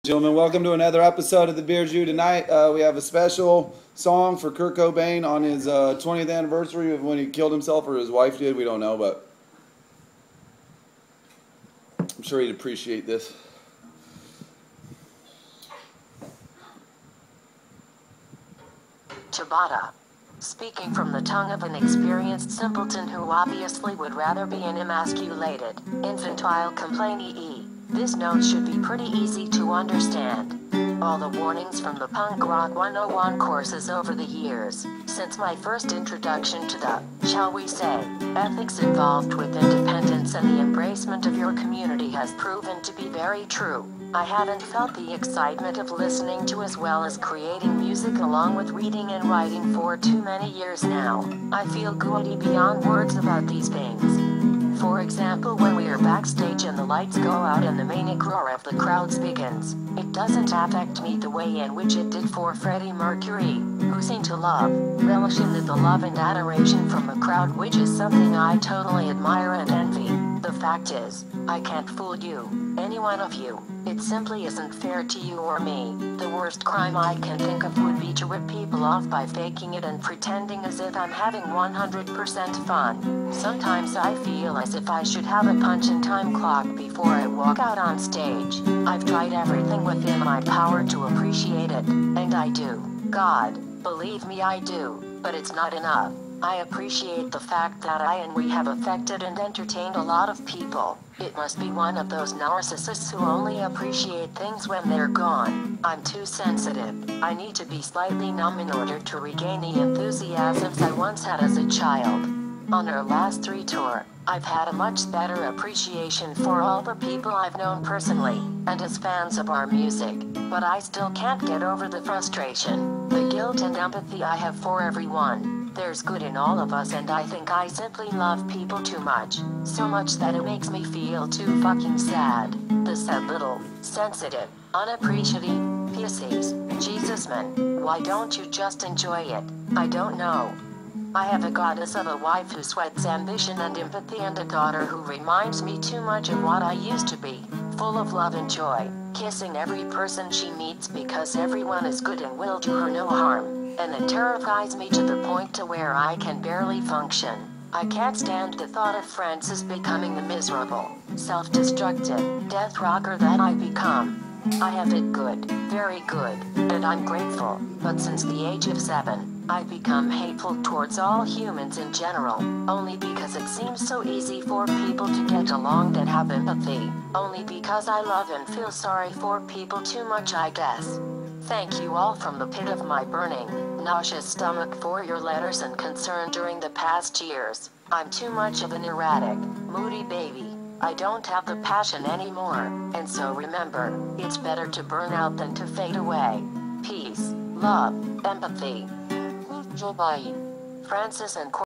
Gentlemen, welcome to another episode of the Beer Jew. Tonight we have a special song for Curt Cobain on his 20th anniversary of when he killed himself, or his wife did, we don't know, but I'm sure he'd appreciate this. Ciabatta. Speaking from the tongue of an experienced simpleton who obviously would rather be an emasculated, infantile complainee, this note should be pretty easy to understand. All the warnings from the Punk Rock 101 courses over the years, since my first introduction to the, shall we say, ethics involved with independence and the embracement of your community has proven to be very true. I haven't felt the excitement of listening to as well as creating music along with reading and writing for too many years now. I feel goody beyond words about these things. For example, when we are backstage and the lights go out and the manic roar of the crowds begins, it doesn't affect me the way in which it did for Freddie Mercury, who seemed to relish in the love and adoration from the crowd, which is something I totally admire and envy. The fact is, I can't fool you, any one of you. It simply isn't fair to you or me. The worst crime I can think of would be to rip people off by faking it and pretending as if I'm having 100% fun. Sometimes I feel as if I should have a punch-in-time clock before I walk out on stage. I've tried everything within my power to appreciate it, and I do. God, believe me, I do, but it's not enough. I appreciate the fact that we have affected and entertained a lot of people. It must be one of those narcissists who only appreciate things when they're gone. I'm too sensitive. I need to be slightly numb in order to regain the enthusiasms I once had as a child. On our last 3 tours, I've had a much better appreciation for all the people I've known personally, and as fans of our music, but I still can't get over the frustration, the guilt and empathy I have for everyone. There's good in all of us, and I think I simply love people too much. So much that it makes me feel too fucking sad. The sad little, sensitive, unappreciative pussies. Jesus man, why don't you just enjoy it? I don't know. I have a goddess of a wife who sweats ambition and empathy, and a daughter who reminds me too much of what I used to be, full of love and joy, kissing every person she meets because everyone is good and will do her no harm. And it terrifies me to the point to where I can barely function. I can't stand the thought of Francis becoming the miserable, self-destructive, death rocker that I've become. I have it good, very good, and I'm grateful, but since the age of 7, I've become hateful towards all humans in general, only because it seems so easy for people to get along that have empathy, only because I love and feel sorry for people too much, I guess. Thank you all from the pit of my burning, nauseous stomach for your letters and concern during the past years. I'm too much of an erratic, moody baby. I don't have the passion anymore, and so remember, it's better to burn out than to fade away. Peace, love, empathy. Joe Biden. Francis and Curt.